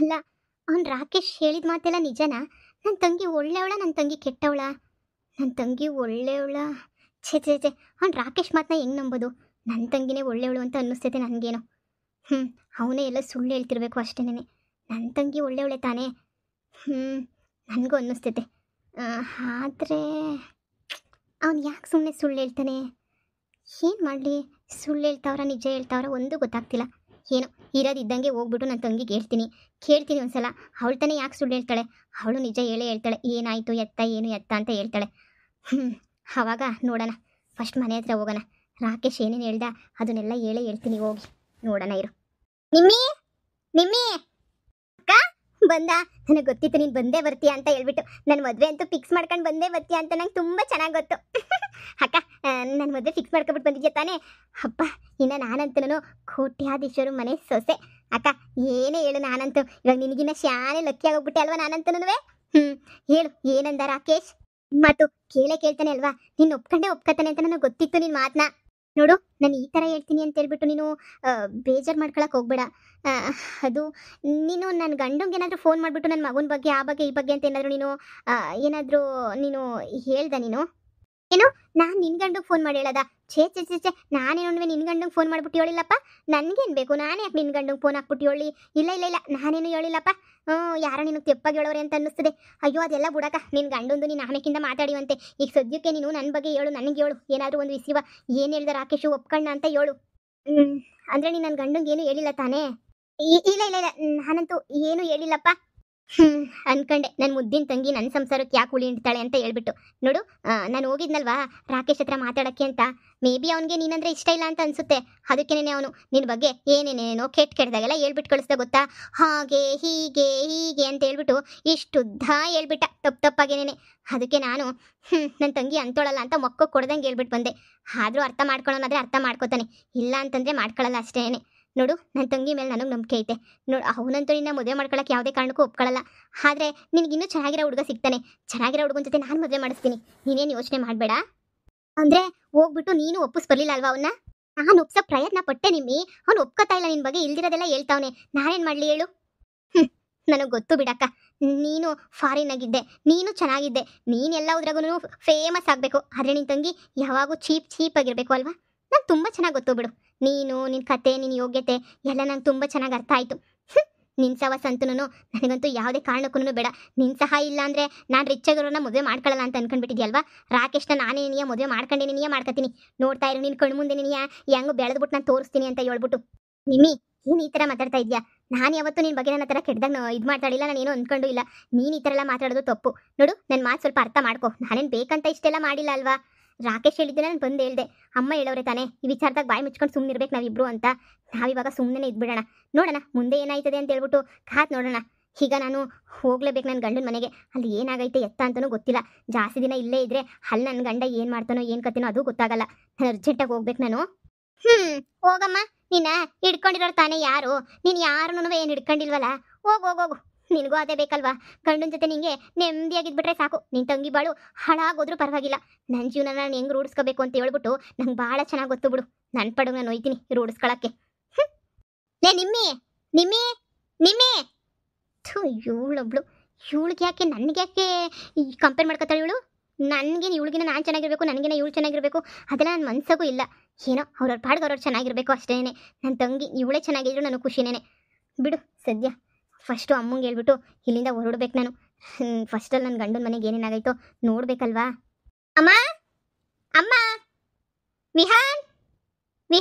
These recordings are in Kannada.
ಅಲ್ಲ, ಅವ್ನು ರಾಕೇಶ್ ಹೇಳಿದ ಮಾತೆಲ್ಲ ನಿಜನಾ? ನನ್ನ ತಂಗಿ ಒಳ್ಳೆಯವಳ, ನನ್ನ ತಂಗಿ ಕೆಟ್ಟವಳ? ನನ್ನ ತಂಗಿ ಒಳ್ಳೆಯವಳ? ಛೇ ಛೇ ಛೇ, ಅವ್ನು ರಾಕೇಶ್ ಮಾತನ್ನ ಹೆಂಗೆ ನಂಬೋದು? ನನ್ನ ತಂಗಿನೇ ಒಳ್ಳೆಯವಳು ಅಂತ ಅನ್ನಿಸ್ತೈತೆ ನನಗೇನು. ಅವನೇ ಎಲ್ಲ ಸುಳ್ಳು ಹೇಳ್ತಿರ್ಬೇಕು ಅಷ್ಟೇನೆ. ನನ್ನ ತಂಗಿ ಒಳ್ಳೆಯವಳೆ ತಾನೇ? ನನಗೂ ಅನ್ನಿಸ್ತೈತೆ. ಆದರೆ ಅವನು ಯಾಕೆ ಸುಮ್ಮನೆ ಸುಳ್ಳು ಹೇಳ್ತಾನೆ? ಏನು ಮಾಡಲಿ? ಸುಳ್ಳು ಹೇಳ್ತಾವ್ರ ನಿಜ ಹೇಳ್ತಾವ್ರ ಒಂದು ಗೊತ್ತಾಗ್ತಿಲ್ಲ. ಏನೋ ಇರೋದಿದ್ದಂಗೆ ಹೋಗ್ಬಿಟ್ಟು ನನ್ನ ತಂಗಿಗೆ ಕೇಳ್ತೀನಿ ಒಂದ್ಸಲ. ಅವಳು ತಾನೇ ಯಾಕೆ ಸುಳ್ಳು ಹೇಳ್ತಾಳೆ? ಅವಳು ನಿಜ ಹೇಳೇ ಹೇಳ್ತಾಳೆ. ಏನಾಯಿತು ಏನು ಎತ್ತ ಅಂತ ಹೇಳ್ತಾಳೆ. ಆವಾಗ ನೋಡೋಣ. ಫಸ್ಟ್ ಮನೆ ಹತ್ರ ಹೋಗೋಣ. ರಾಕೇಶ್ ಏನೇನು ಹೇಳ್ದ ಅದನ್ನೆಲ್ಲ ಹೇಳ್ತೀನಿ. ಹೋಗಿ ನೋಡೋಣ ಇರು. ನಿಮ್ಮಿ ಅಕ್ಕ ಬಂದ? ನನಗೆ ಗೊತ್ತಿತ್ತು ನೀನು ಬಂದೇ ಬರ್ತೀಯ ಅಂತ ಹೇಳ್ಬಿಟ್ಟು. ನನ್ನ ಮದುವೆ ಅಂತೂ ಫಿಕ್ಸ್ ಮಾಡ್ಕೊಂಡು ಬಂದೇ ಬರ್ತೀಯ ಅಂತ ನಂಗೆ ತುಂಬ ಚೆನ್ನಾಗಿ ಗೊತ್ತು. ಅಕ್ಕ, ನನ್ನ ಮದುವೆ ಫಿಕ್ಸ್ ಮಾಡ್ಕೊಬಿಟ್ಟು ಬಂದಿದ್ಯಾ ತಾನೇ? ಅಪ್ಪ, ಇನ್ನು ನಾನಂತೂ ಕೋಟ್ಯಾಧೀಶರು ಮನೆ ಸೊಸೆ. ಅಕ್ಕ ಏನೇ ಹೇಳು, ನಾನಂತೂ ಇವಾಗ ನಿನಗಿನ್ನ ಶಾನೆ ಲಕ್ಕಿ ಆಗೋಗ್ಬಿಟ್ಟೆ ಅಲ್ವಾ ನಾನಂತನೂ. ಹೇಳು ಏನಂದ ರಾಕೇಶ್? ಮಾತು ಕೇಳ್ತಾನೆ ಅಲ್ವಾ? ನೀನು ಒಪ್ಕೊತಾನೆ ಅಂತ ನನಗೆ ಗೊತ್ತಿತ್ತು ನಿನ್ನ ಮಾತನ್ನ. ನೋಡು, ನಾನು ಈ ಥರ ಹೇಳ್ತೀನಿ ಅಂತ ಹೇಳ್ಬಿಟ್ಟು ನೀನು ಬೇಜಾರು ಮಾಡ್ಕೊಳಕ್ಕೆ ಹೋಗ್ಬೇಡ. ಅದು ನೀನು ನನ್ನ ಗಂಡಂಗೆ ಏನಾದರೂ ಫೋನ್ ಮಾಡಿಬಿಟ್ಟು ನನ್ನ ಮಗನ ಬಗ್ಗೆ ಆ ಬಗ್ಗೆ ಈ ಬಗ್ಗೆ ಅಂತ ಏನಾದರೂ ನೀನು ಹೇಳ್ದ ನೀನು? ಏನು, ನಾನು ನಿನ್ನ ಗಂಡಗೆ ಫೋನ್ ಮಾಡಿ ಹೇಳೋದಾ? ಛೇ ಛೇ ಛೇ ಛೇ, ನಾನೇನು ನಿನ್ನ ಗಂಡಂಗೆ ಫೋನ್ ಮಾಡಿಬಿಟ್ಟು ಹೇಳಿಲ್ಲಪ್ಪ. ನನಗೇನು ಬೇಕು? ನಾನೇ ಯಾಕೆ ನಿನ್ನ ಗಂಡಂಗೆ ಫೋನ್ ಹಾಕ್ಬಿಟ್ಟು ಹೇಳಿ? ಇಲ್ಲ ನಾನೇನು ಹೇಳಿಲ್ಲಪ್ಪ. ಯಾರೋ ನಿನಗೆ ತೆಪ್ಪಾಗಿ ಹೇಳೋರೆ ಅಂತ ಅನ್ನಿಸ್ತದೆ. ಅಯ್ಯೋ ಅದೆಲ್ಲ ಬಿಡಕ್ಕ, ನಿನ್ನ ಗಂಡಂದು ನೀನು ಆಮೇಕಿಂದ ಮಾತಾಡಿವಂತೆ. ಈಗ ಸದ್ಯಕ್ಕೆ ನೀನು ನನ್ನ ಬಗ್ಗೆ ಹೇಳು, ನನಗೆ ಹೇಳು. ಏನಾದರೂ ಒಂದು ವಿಷಯ ಏನು ಹೇಳ್ದ ರಾಕೇಶು ಒಪ್ಕಣ್ಣ ಅಂತ ಹೇಳು. ಅಂದರೆ ನೀನು ನನ್ನ ಗಂಡಂಗೆ ಏನು ಹೇಳಿಲ್ಲ ತಾನೇ? ಇಲ್ಲ ನಾನಂತೂ ಏನೂ ಹೇಳಿಲ್ಲಪ್ಪ. ಅನ್ಕಂಡೆ ನನ್ನ ಮುದ್ದಿನ ತಂಗಿ ನನ್ನ ಸಂಸಾರಕ್ಕೆ ಯಾಕೆ ಉಳಿ ಹಿಡ್ತಾಳೆ ಅಂತ ಹೇಳ್ಬಿಟ್ಟು. ನೋಡು, ನಾನು ಹೋಗಿದ್ನಲ್ವಾ ರಾಕೇಶ್ ಹತ್ರ ಮಾತಾಡೋಕ್ಕೆ ಅಂತ. ಮೇ ಬಿ ಅವನಿಗೆ ನೀನಂದ್ರೆ ಇಷ್ಟ ಇಲ್ಲ ಅಂತ ಅನಿಸುತ್ತೆ. ಅದಕ್ಕೇನೆ ಅವನು ನಿನ್ನ ಬಗ್ಗೆ ಏನೇನೇನೋ ಕೆಟ್ಟದಾಗೆಲ್ಲ ಹೇಳ್ಬಿಟ್ಟು ಕಳಿಸ್ದ ಗೊತ್ತಾ? ಹಾಗೆ ಹೀಗೆ ಅಂತ ಹೇಳ್ಬಿಟ್ಟು ಇಷ್ಟುದ್ದ ಹೇಳ್ಬಿಟ್ಟ ತಪ್ಪಾಗೇನೇನೆ. ಅದಕ್ಕೆ ನಾನು ನನ್ನ ತಂಗಿ ಅಂತೋಳಲ್ಲ ಅಂತ ಮೊಕ್ಕ ಕೊಡ್ದಂಗೆ ಹೇಳ್ಬಿಟ್ಟು ಬಂದೆ. ಆದರೂ ಅರ್ಥ ಮಾಡ್ಕೊಳ್ಳೋನಾದ್ರೆ ಅರ್ಥ ಮಾಡ್ಕೋತಾನೆ, ಇಲ್ಲ ಅಂತಂದರೆ ಮಾಡ್ಕೊಳ್ಳಲ್ಲ ಅಷ್ಟೇನೆ. ನೋಡು, ನನ್ನ ತಂಗಿ ಮೇಲೆ ನನಗೆ ನಂಬಿಕೆ ಐತೆ. ನೋಡು, ಅವನಂತೂ ನಿನ್ನ ಮದುವೆ ಮಾಡ್ಕೊಳಕ್ಕೆ ಯಾವುದೇ ಕಾರಣಕ್ಕೂ ಒಪ್ಕೊಳ್ಳಲ್ಲ. ಆದರೆ ನಿನಗಿನ್ನೂ ಚೆನ್ನಾಗಿರೋ ಹುಡುಗ ಸಿಗ್ತಾನೆ. ಚೆನ್ನಾಗಿರೋ ಹುಡುಗನ ಜೊತೆ ನಾನು ಮದುವೆ ಮಾಡಿಸ್ತೀನಿ. ನೀನೇನು ಯೋಚನೆ ಮಾಡಬೇಡ. ಅಂದರೆ ಹೋಗ್ಬಿಟ್ಟು ನೀನು ಒಪ್ಪಿಸ್ಬರ್ಲಿಲ್ಲ ಅಲ್ವಾ ಅವನ್ನ? ನಾನು ಒಪ್ಸೋ ಪ್ರಯತ್ನ ಪಟ್ಟೆ ನಿಮ್ಮಿ. ಅವ್ನು ಒಪ್ಕೋತಾ ಇಲ್ಲ ನಿನ್ನ ಬಗ್ಗೆ, ಇಲ್ದಿರೋದೆಲ್ಲ ಹೇಳ್ತಾವನೆ. ನಾನೇನು ಮಾಡಲಿ ಹೇಳು? ನನಗೆ ಗೊತ್ತು ಬಿಡಕ್ಕ, ನೀನು ಫಾರಿನಾಗಿದ್ದೆ, ನೀನು ಚೆನ್ನಾಗಿದ್ದೆ, ನೀನೆಲ್ಲ ಉದ್ರಾಗೂ ಫೇಮಸ್ ಆಗಬೇಕು. ಆದರೆ ನಿನ್ನ ತಂಗಿ ಯಾವಾಗೂ ಚೀಪ್ ಆಗಿರಬೇಕು ಅಲ್ವಾ? ನಂಗೆ ತುಂಬ ಚೆನ್ನಾಗಿ ಗೊತ್ತು ಬಿಡು. ನೀನು, ನಿನ್ನ ಕತೆ, ನಿನ್ನ ಯೋಗ್ಯತೆ ಎಲ್ಲ ನಂಗೆ ತುಂಬ ಚೆನ್ನಾಗಿ ಅರ್ಥ ಆಯಿತು. ನಿನ್ನ ಸಹವಾಸ ಅಂತೂ ನನಗಂತೂ ಯಾವುದೇ ಕಾರಣಕ್ಕೂ ಬೇಡ. ನಿನ್ನ ಸಹ ಇಲ್ಲ ಅಂದರೆ ನಾನು ರಿಚ್ ಆಗಿರೋನ ಮದುವೆ ಮಾಡ್ಕೊಳ್ಳಲ್ಲ ಅಂತ ಅನ್ಕೊಂಡ್ಬಿಟ್ಟಿದ್ಯಲ್ವಾ? ರಾಕೇಶ್ನ ನಾನೇ ನೀಯ ಮದುವೆ ಮಾಡ್ಕೊಂಡೇನೆ ಮಾಡ್ಕೊತೀನಿ. ನೋಡ್ತಾ ಇರು, ನಿನ್ನ ಕಣ್ಣು ಮುಂದೆ ನೀನು ಹೆಂಗೆ ಬೆಳೆದ್ಬಿಟ್ಟು ನಾನು ತೋರಿಸ್ತೀನಿ ಅಂತ ಹೇಳ್ಬಿಟ್ಟು. ನಿಮ್ಮಿ, ಏನು ಈ ಥರ ಮಾತಾಡ್ತಾ ಇದೆಯಾ? ನಾನು ಯಾವತ್ತೂ ನಿನ್ನ ಬಗ್ಗೆ ನನ್ನ ಥರ ಕೆಟ್ಟದಾಗ ಇದು ಮಾತಾಡಿಲ್ಲ, ನಾನೇನು ಅಂದ್ಕೊಂಡು ಇಲ್ಲ. ನೀನು ಈ ಥರ ಎಲ್ಲ ಮಾತಾಡೋದು ತಪ್ಪು. ನೋಡು, ನನ್ನ ಮಾತು ಸ್ವಲ್ಪ ಅರ್ಥ ಮಾಡ್ಕೊ. ನಾನೇನು ಬೇಕಂತ ಇಷ್ಟೆಲ್ಲ ಮಾಡಿಲ್ಲ ಅಲ್ವಾ? ರಾಕೇಶ್ ಹೇಳಿದ್ದೆ, ನಾನು ಬಂದು ಹೇಳ್ದೆ. ಅಮ್ಮ ಹೇಳೋರೆ ತಾನೇ ಈ ವಿಚಾರದಾಗ ಬಾಯಿ ಮುಚ್ಕೊಂಡು ಸುಮ್ಮನೆ ಇರ್ಬೇಕು ನಾವಿಬ್ರು ಅಂತ. ನಾವಿವಾಗ ಸುಮ್ಮನೆ ಇದ್ಬಿಡೋಣ, ನೋಡೋಣ ಮುಂದೆ ಏನಾಯ್ತದೆ ಅಂತ ಹೇಳ್ಬಿಟ್ಟು ಕಾತ್ ನೋಡೋಣ. ಈಗ ನಾನು ಹೋಗ್ಲೇಬೇಕು ನನ್ನ ಗಂಡನ ಮನೆಗೆ. ಅಲ್ಲಿ ಏನಾಗೈತೆ ಎತ್ತ ಅಂತಲೂ ಗೊತ್ತಿಲ್ಲ. ಜಾಸ್ತಿ ದಿನ ಇಲ್ಲೇ ಇದ್ದರೆ ಅಲ್ಲಿ ನನ್ನ ಗಂಡ ಏನು ಮಾಡ್ತಾನೋ ಏನು ಕತೆನೋ ಅದು ಗೊತ್ತಾಗಲ್ಲ. ನಾನು ಅರ್ಜೆಂಟಾಗಿ ಹೋಗ್ಬೇಕು ನಾನು. ಹೋಗಮ್ಮ, ನೀನ ಹಿಡ್ಕೊಂಡಿರೋರು ತಾನೇ ಯಾರು? ನೀನು ಯಾರನ್ನೂ ಏನು ಹಿಡ್ಕೊಂಡಿಲ್ವಲ್ಲ? ಹೋಗು. ನಿನಗೂ ಅದೇ ಬೇಕಲ್ವಾ? ಗಂಡನ ಜೊತೆ ನಿಂಗೆ ನೆಮ್ಮದಿಯಾಗಿದ್ಬಿಟ್ರೆ ಸಾಕು. ನಿನ್ನ ತಂಗಿ ಬಾಳು ಹಾಳಾಗೋದ್ರೂ ಪರವಾಗಿಲ್ಲ. ನನ್ನ ಜೀವನ ನಾನು ಹೆಂಗೆ ರೂಢಿಸ್ಕೋಬೇಕು ಅಂತ ಹೇಳ್ಬಿಟ್ಟು ನಂಗೆ ಭಾಳ ಚೆನ್ನಾಗಿ ಗೊತ್ತು ಬಿಡು. ನನ್ನ ಪಡುಗೆ ನಾನು ಒಯ್ತೀನಿ ರೂಢಿಸ್ಕೊಳಕ್ಕೆ. ಲೇ ನಿಮ್ಮಿ ಇವಳೊಬ್ಳು, ಇವಳಿಗೆ ಯಾಕೆ ನನಗೆ ಯಾಕೆ ಕಂಪೇರ್ ಮಾಡ್ಕೊತಾಳೆ ಇವಳು? ನನಗೇನು ಇವಳಿಗಿನ ನಾನು ಚೆನ್ನಾಗಿರಬೇಕು, ನನಗೇನ ಇವಳು ಚೆನ್ನಾಗಿರಬೇಕು ಅದೆಲ್ಲ ನನ್ನ ಮನಸ್ಸಾಗೂ ಇಲ್ಲ. ಏನೋ ಅವ್ರವ್ರ ಪಾಡ್ಗೆ ಅವ್ರವ್ರು ಚೆನ್ನಾಗಿರಬೇಕು ಅಷ್ಟೇನೆ. ನನ್ನ ತಂಗಿ ಇವಳೇ ಚೆನ್ನಾಗಿದ್ರು ನನಗೆ ಖುಷಿನೇ ಬಿಡು. ಸದ್ಯ ಫಸ್ಟು ಅಮ್ಮಂಗೆ ಹೇಳ್ಬಿಟ್ಟು ಇಲ್ಲಿಂದ ಹೊರಡ್ಬೇಕು ನಾನು. ಫಸ್ಟಲ್ಲಿ ನನ್ನ ಗಂಡನ ಮನೆಗೆ ಏನೇನಾಗೈತೋ ನೋಡ್ಬೇಕಲ್ವಾ? ಅಮ್ಮ ವಿಹಾನ್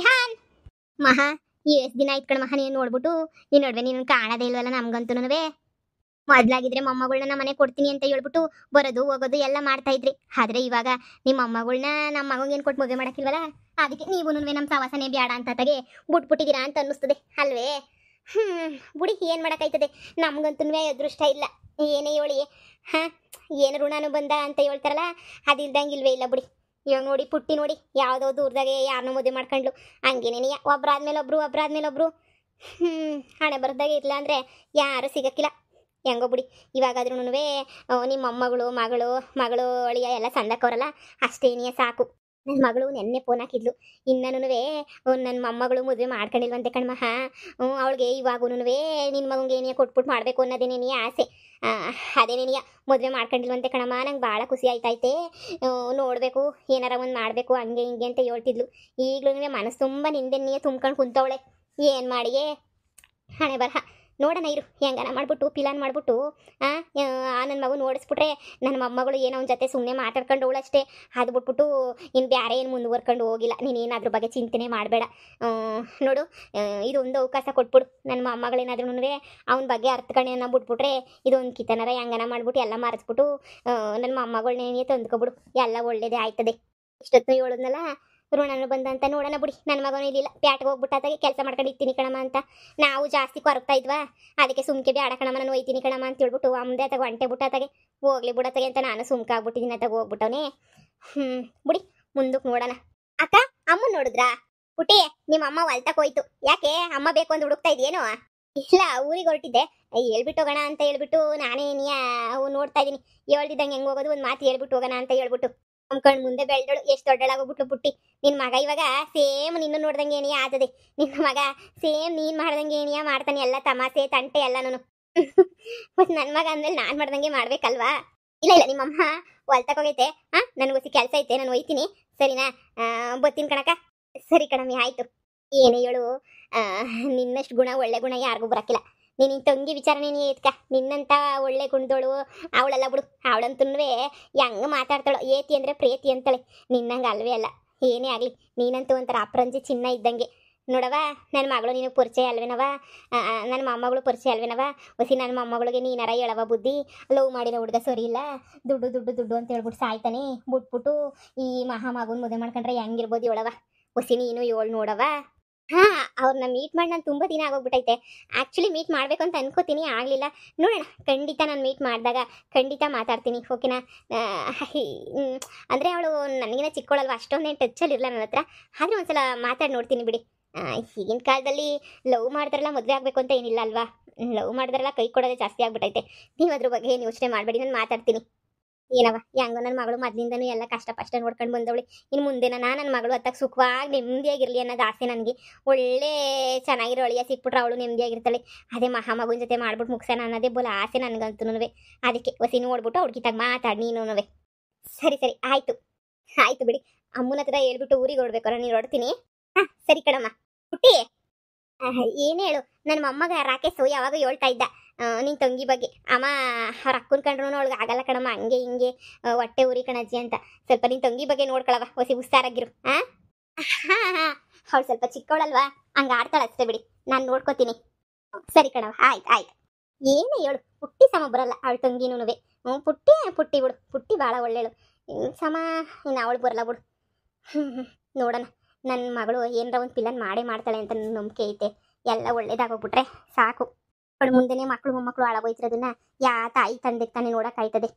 ಮಹಾ, ಎಷ್ಟು ದಿನ ಆಯ್ತು ಕಣ ಮಹಾ ನೀನು ನೋಡ್ಬಿಟ್ಟು. ಈ ನಡುವೆ ನೀನು ಕಾಣೋದೇ ಇಲ್ವಲ್ಲ ನಮ್ಗಂತೂ. ಮೊದಲಾಗಿದ್ರೆ ಮೊಮ್ಮಗಳನ್ನ ನಮ್ಮ ಮನೆ ಕೊಡ್ತೀನಿ ಅಂತ ಹೇಳ್ಬಿಟ್ಟು ಬರೋದು ಹೋಗೋದು ಎಲ್ಲ ಮಾಡ್ತಾ ಇದ್ರಿ. ಆದರೆ ಇವಾಗ ನಿಮ್ಮ ಮೊಮ್ಮಗಳನ್ನ ನಮ್ಮ ಮಗಂಗೆ ಏನು ಕೊಟ್ಟು ಮದುವೆ ಮಾಡೋಕ್ಕಿಲ್ವಲ್ಲ, ಅದಕ್ಕೆ ನೀವು ನಮ್ಮ ಸವಾಸನೆ ಬೇಡ ಅಂತ ತಗೆ ಬಿಟ್ಬಿಟ್ಟಿದ್ದೀರಾ ಅಂತ ಅನ್ನಿಸ್ತದೆ ಅಲ್ವೇ? ಬುಡಿ, ಏನು ಮಾಡೋಕ್ಕಾಯ್ತದೆ? ನಮ್ಗಂತೂ ಅದೃಷ್ಟ ಇಲ್ಲ. ಏನೇ ಹೇಳಿ ಏನು ಋಣನೂ ಬಂದ ಅಂತ ಹೇಳ್ತಾರಲ್ಲ, ಅದಿಲ್ದಂಗಿಲ್ವೇ ಇಲ್ಲ ಬಿಡಿ. ಇವಾಗ ನೋಡಿ ಪುಟ್ಟಿ ನೋಡಿ, ಯಾವುದೋ ದೂರದಾಗೆ ಯಾರನ್ನೋ ಮದುವೆ ಮಾಡ್ಕೊಂಡ್ಲು. ಹಂಗೇನೇನೆಯ ಒಬ್ಬರಾದ್ಮೇಲೆ ಒಬ್ಬರು ಹಣೆ ಬರದಾಗೆ ಇರಲ್ಲ ಅಂದರೆ ಯಾರೂ ಸಿಗೋಕ್ಕಿಲ್ಲ. ಹೆಂಗೋ ಬಿಡಿ. ಇವಾಗಾದ್ರೂ ನಿಮ್ಮ ಮೊಮ್ಮಗಳು ಮಗಳು ಅಳಿಯ ಎಲ್ಲ ಸಂದಕ್ಕವರಲ್ಲ, ಅಷ್ಟೇನೆಯೇ ಸಾಕು. ನನ್ನ ಮಗಳು ನೆನ್ನೆ ಫೋನ್ ಹಾಕಿದ್ಲು. ಇನ್ನೂ ನನ್ನ ಮೊಮ್ಮಗಳು ಮದುವೆ ಮಾಡ್ಕೊಂಡಿಲ್ವಂತೆ ಕಣ್ಮ. ಅವಳಿಗೆ ಇವಾಗೂ ನಿನ್ನ ಮಗಂಗೆ ಏನಿಯ ಕೊಟ್ಬಿಟ್ಟು ಮಾಡಬೇಕು ಅನ್ನೋದೇನೇನಿಯ ಆಸೆ. ಅದೇನೇನಿಯ ಮದುವೆ ಮಾಡ್ಕೊಂಡಿಲ್ವಂತೆ ಕಣಮ್ಮ. ನಂಗೆ ಭಾಳ ಖುಷಿ ಆಯ್ತೈತೆ. ನೋಡಬೇಕು ಏನಾರ ಒಂದು ಮಾಡಬೇಕು ಹಂಗೆ ಹಿಂಗೆ ಅಂತ ಹೇಳ್ತಿದ್ಲು. ಈಗಲೂ ಮನಸ್ಸು ತುಂಬ ನಿಂದೆನ್ನಿಯ ತುಂಬ್ಕೊಂಡು ಕುಂತವಳೆ. ಏನು ಮಾಡಿಯೇ ಹಣೆ ಬರಹ. ನೋಡೋಣ ಇರು, ಹೆಂಗನ ಮಾಡ್ಬಿಟ್ಟು ಪಿಲಾನ್ ಮಾಡ್ಬಿಟ್ಟು ನನ್ನ ಮಗು ನೋಡಿಸ್ಬಿಟ್ರೆ ನನ್ನ ಮೊಮ್ಮಗಳು ಏನೋ ಅವನ ಜೊತೆ ಸುಮ್ಮನೆ ಮಾತಾಡ್ಕೊಂಡು ಅವಳಷ್ಟೇ. ಅದು ಬಿಟ್ಬಿಟ್ಟು ಇನ್ನು ಬೇರೆ ಏನು ಮುಂದುವರ್ಕೊಂಡು ಹೋಗಿಲ್ಲ. ನೀನೇನು ಅದ್ರ ಬಗ್ಗೆ ಚಿಂತನೆ ಮಾಡಬೇಡ. ನೋಡು, ಇದೊಂದು ಅವಕಾಶ ಕೊಟ್ಬಿಡು. ನನ್ನ ಮೊಮ್ಮಗಳೇನಾದ್ರೂ ಅವನ ಬಗ್ಗೆ ಅರ್ಥಕಣೆಯನ್ನು ಬಿಟ್ಬಿಟ್ರೆ ಇದೊಂದು ಕಿತನರ ಹೆಂಗನ ಮಾಡ್ಬಿಟ್ಟು ಎಲ್ಲ ಮರೆಸ್ಬಿಟ್ಟು ನನ್ನ ಮೊಮ್ಮಗಳನ್ನೇ ತಂದ್ಕೊಬಿಡು. ಎಲ್ಲ ಒಳ್ಳೇದೇ ಆಯ್ತದೆ. ಇಷ್ಟೊತ್ತು ಹೇಳೋದ್ನಲ್ಲ ಋಣನು ಬಂದಂತ. ನೋಡೋಣ ಬಿಡಿ, ನನ್ನ ಮಗನೂ ಇಲ್ಲಿಲ್ಲ, ಪ್ಯಾಟ್ಗೆ ಹೋಗ್ಬಿಟ್ಟಾಗೆ ಕೆಲಸ ಮಾಡ್ಕೊಂಡು ಇರ್ತೀನಿ ಕಣಮ್ಮ ಅಂತ. ನಾವು ಜಾಸ್ತಿ ಕೊರಗ್ತಾ ಇದ್ವಾ, ಅದಕ್ಕೆ ಸುಮ್ಕೆ ಬೇಡ ಕಣಮ್ಮ ನಾನು ಒಯ್ತೀನಿ ಕಣಮ್ಮ ಅಂತ ಹೇಳ್ಬಿಟ್ಟು ಅಮ್ಮದೇ ಆತಾಗ ಒಂಟೆ ಬಿಟ್ಟಾತಾಗೆ ಹೋಗ್ಲಿ ಬಿಡತ್ತಾಗೆ ಅಂತ ನಾನು ಸುಮ್ಕೆ ಆಗ್ಬಿಟ್ಟಿದ್ದೀನಿ. ಅತ್ತಾಗ ಹೋಗ್ಬಿಟ್ಟವನೇ. ಬಿಡಿ, ಮುಂದಕ್ಕೆ ನೋಡೋಣ. ಅಕ್ಕ, ಅಮ್ಮ ನೋಡಿದ್ರಾ? ಪುಟಿ, ನಿಮ್ಮ ಅಮ್ಮ ಹೊಲ್ತಕ್ಕೆ ಹೋಯ್ತು. ಯಾಕೆ ಅಮ್ಮ ಬೇಕು ಅಂತ ಹುಡುಕ್ತಾ ಇದೆಯೇನೋ? ಇಲ್ಲ, ಊರಿಗೆ ಹೊರಟಿದ್ದೆ. ಹೇಳ್ಬಿಟ್ಟು ಹೋಗೋಣ ಅಂತ ಹೇಳ್ಬಿಟ್ಟು ನಾನೇ ನೋಡ್ತಾ ಇದ್ದೀನಿ. ಹೇಳ್ದಿದ್ದಂಗೆ ಹೆಂಗೆ ಹೋಗೋದು, ಒಂದು ಮಾತು ಹೇಳ್ಬಿಟ್ಟು ಹೋಗೋಣ ಅಂತ ಹೇಳ್ಬಿಟ್ಟು ನಮ್ಮ ಕಣ್ ಮುಂದೆ ಬೆಳೆದಳು. ಎಷ್ಟು ದೊಡ್ಡಳಾಗೋಗ್ಬಿಟ್ಲು ಪುಟ್ಟಿ. ನಿನ್ನ ಮಗ ಇವಾಗ ಸೇಮ್ ನಿನ್ನ ನೋಡ್ದಂಗೆ ಏನಿಯ ಆತದೆ. ನಿನ್ನ ಮಗ ಸೇಮ್ ನೀನು ಮಾಡ್ದಂಗೆ ಏನಿಯ ಮಾಡ್ತಾನೆ. ಎಲ್ಲ ತಮಾಸೆ ತಂಟೆ ಎಲ್ಲ ನಾನು. ಮತ್ತು ನನ್ನ ಮಗ ಅಂದಮೇಲೆ ನಾನು ಮಾಡ್ದಂಗೆ ಮಾಡ್ಬೇಕಲ್ವಾ? ಇಲ್ಲ ಇಲ್ಲ, ನಿಮ್ಮಮ್ಮ ಹೊಲ್ತಕ್ಕೋಗೈತೆ. ನನಗೋಸಿ ಕೆಲಸ ಐತೆ, ನಾನು ಒಯ್ತೀನಿ. ಸರಿನಾ? ಬತ್ತೀನಿ ಕಣಕ್ಕ. ಸರಿ ಕಣಮ್ಮಿ, ಆಯಿತು. ಏನೇ ಹೇಳು, ನಿನ್ನಷ್ಟು ಗುಣ, ಒಳ್ಳೆ ಗುಣ ಯಾರಿಗೂ ಬರೋಕ್ಕಿಲ್ಲ. ನೀನು ತಂಗಿ ವಿಚಾರ ನೀನು ಏತ್ಕ. ನಿನ್ನಂತ ಒಳ್ಳೆ ಗುಣದೋಳು ಅವಳೆಲ್ಲ ಬಿಡು. ಅವಳಂತೂ ಹೆಂಗೆ ಮಾತಾಡ್ತಾಳೋ, ಏತಿ ಅಂದರೆ ಪ್ರೇತಿ ಅಂತಾಳೆ. ನಿನ್ನಂಗೆ ಅಲ್ವೇ ಅಲ್ಲ. ಏನೇ ಆಗಲಿ, ನೀನಂತೂ ಒಂಥರ ಅಪ್ರಂಜಿ ಚಿನ್ನ ಇದ್ದಂಗೆ ನೋಡವ. ನನ್ನ ಮಗಳು ನಿನಗೆ ಪರಿಚಯ ಅಲ್ವೇನವ? ನನ್ನ ಮೊಮ್ಮಗಳು ಪರಿಚಯ ಅಲ್ವೇನವ? ಹೊಸಿ ನನ್ನ ಮೊಮ್ಮಗಳಿಗೆ ನೀನಾರ ಹೇಳವ ಬುದ್ಧಿ. ಲವ್ ಮಾಡಿರೋ ಹುಡುಗ ಸರಿ ಇಲ್ಲ, ದುಡ್ಡು ದುಡ್ಡು ದುಡ್ಡು ಅಂತ ಹೇಳ್ಬಿಟ್ಟು ಸಾಯ್ತಾನೆ. ಬಿಟ್ಬಿಟ್ಟು ಈ ಮಹಾಮಗುನ ಮದುವೆ ಮಾಡ್ಕೊಂಡ್ರೆ ಹೆಂಗಿರ್ಬೋದು ಹೇಳವ? ಹೊಸಿ ನೀನು ಏಳು ನೋಡವ. ಅವ್ರನ್ನ ಮೀಟ್ ಮಾಡಿ ನಾನು ತುಂಬ ದಿನ ಆಗೋಗ್ಬಿಟ್ಟೈತೆ. ಆ್ಯಕ್ಚುಲಿ ಮೀಟ್ ಮಾಡಬೇಕು ಅಂತ ಅನ್ಕೋತೀನಿ, ಆಗಲಿಲ್ಲ. ನೋಡೋಣ, ಖಂಡಿತ ನಾನು ಮೀಟ್ ಮಾಡಿದಾಗ ಖಂಡಿತ ಮಾತಾಡ್ತೀನಿ. ಓಕೆನಾ? ಅಂದರೆ ಅವಳು ನನಗಿನ ಚಿಕ್ಕವಳಲ್ವ, ಅಷ್ಟೊಂದೇನು ಟಚ್ಚಲ್ಲಿ ಇರಲ್ಲ ನನ್ನ ಹತ್ರ. ಆದರೆ ಒಂದ್ಸಲ ಮಾತಾಡಿ ನೋಡ್ತೀನಿ ಬಿಡಿ. ಈಗಿನ ಕಾಲದಲ್ಲಿ ಲವ್ ಮಾಡಿದ್ರಲ್ಲ ಮದುವೆ ಆಗಬೇಕು ಅಂತ ಏನಿಲ್ಲ ಅಲ್ವಾ? ಲವ್ ಮಾಡಿದ್ರಲ್ಲ ಕೈ ಕೊಡೋದೇ ಜಾಸ್ತಿ ಆಗ್ಬಿಟ್ಟೈತೆ. ನೀವು ಅದ್ರ ಬಗ್ಗೆ ಏನು ಯೋಚನೆ ಮಾಡಬೇಡಿ, ನಾನು ಮಾತಾಡ್ತೀನಿ. ಏನವ, ಹೆಂಗೋ ನನ್ನ ಮಗಳು ಮೊದಲಿಂದನೂ ಎಲ್ಲ ಕಷ್ಟ ನೋಡ್ಕೊಂಡು ಬಂದವಳಿ. ಇನ್ನು ಮುಂದೆ ನನ್ನ ಮಗಳು ಹತ್ತಾಗ ಸುಖವಾಗಿ ನೆಮ್ಮದಿಯಾಗಿರಲಿ ಅನ್ನೋದು ಆಸೆ ನನಗೆ. ಒಳ್ಳೆ ಚೆನ್ನಾಗಿರೋ ಅಳಿಯ ಸಿಕ್ಬಿಟ್ರೆ ಅವಳು ನೆಮ್ಮದಿಯಾಗಿರ್ತಾಳೆ. ಅದೇ ಮಹಾಮಗುನ ಜೊತೆ ಮಾಡ್ಬಿಟ್ಟು ಮುಗಿಸೋಣ ಅನ್ನೋದೇ ಬೋಲ ಆಸೆ ನನಗಂತೂ. ಅದಕ್ಕೆ ಹೊಸಿ ನೋಡ್ಬಿಟ್ಟು ಹುಡುಗಿತಾಗ ಮಾತಾಡಿ ನೀನು. ಸರಿ ಸರಿ, ಆಯಿತು ಆಯಿತು ಬಿಡಿ. ಅಮ್ಮನ ಹತ್ರ ಹೇಳ್ಬಿಟ್ಟು ಊರಿಗೆ ಹೊರಡ್ಬೇಕು, ನಾನು ಹೊರಡ್ತೀನಿ. ಸರಿ ಕಣಮ್ಮ. ಪುಟ್ಟಿ, ಏನು ಹೇಳು, ನನ್ನ ಮೊಮ್ಮಗ ರಾಕೇಶ್ ಯಾವಾಗ ಹೇಳ್ತಾ ಇದ್ದ ನಿನ್ನ ತಂಗಿ ಬಗ್ಗೆ. ಅಮ್ಮ ಅವ್ರ ಅಕ್ಕನ ಕಂಡ್ರು ಅವಳಿಗೆ ಆಗಲ್ಲ ಕಣಮ್ಮ, ಹಂಗೆ ಹಿಂಗೆ ಹೊಟ್ಟೆ ಉರಿ ಕಣಜ್ಜಿ ಅಂತ. ಸ್ವಲ್ಪ ನಿನ್ನ ತಂಗಿ ಬಗ್ಗೆ ನೋಡ್ಕೊಳವ, ಹೊಸಿ ಹುಷಾರಾಗಿರು. ಹಾಂ ಅವಳು ಸ್ವಲ್ಪ ಚಿಕ್ಕವಳಲ್ವಾ, ಹಂಗೆ ಆಡ್ತಾಳೆ ಅಷ್ಟೇ ಬಿಡಿ, ನಾನು ನೋಡ್ಕೋತೀನಿ. ಸರಿ ಕಣವ, ಆಯ್ತು ಆಯ್ತು. ಏನೇ ಹೇಳು, ಪುಟ್ಟಿ ಸಮ ಬರಲ್ಲ ಅವಳು ತಂಗಿನೂ. ಪುಟ್ಟಿ ಪುಟ್ಟಿ ಬಿಡು, ಪುಟ್ಟಿ ಭಾಳ ಒಳ್ಳೆಳು. ಸಮ ಇನ್ನು ಅವಳು ಬರಲ್ಲ ಬಿಡು. ನೋಡೋಣ, ನನ್ನ ಮಗಳು ಏನರ ಒಂದು ಪಿಲನ್ ಮಾಡೇ ಮಾಡ್ತಾಳೆ ಅಂತ ನಂಬಿಕೆ ಐತೆ. ಎಲ್ಲ ಒಳ್ಳೇದಾಗೋಗ್ಬಿಟ್ರೆ ಸಾಕು. ಅವಳು ಮುಂದೆನೇ ಮಕ್ಕಳು ಮೊಮ್ಮಕ್ಕಳು ಹಾಳಾಗೋಯ್ತಿರೋದನ್ನ ಯಾ ತಾಯಿ ತಂದೆಗೆ ತಾನೇ ನೋಡೋಕ್ಕಾಯ್ತದೆ.